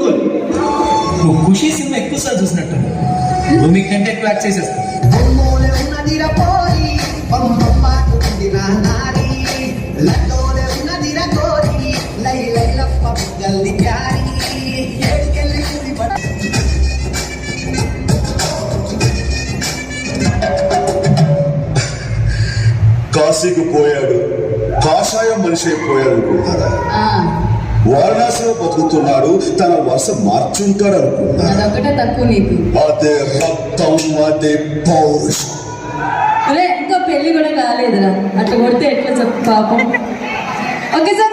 కొనుక్కోరు. నువ్వు ఖుషి సినిమా ఎక్కువసార్లు చూసినట్టు నువ్వు మీకంటే ఎక్కువ యాక్ట్ చేసేస్తావు. కాశీకి పోయాడు, కాషాయం మనిషి అయిపోయాడు అనుకుంటారా? వారణాసిలో బతుకుతున్నాడు, తన వరుస మార్చుంటాడు అనుకుంటారా? అదే రక్తం, అదే పౌరుషం. ఇంకా పెళ్లి కూడా కాలేదురా, అట్లా కొడితే ఎట్లా చెప్పు పాపం. Okay sir.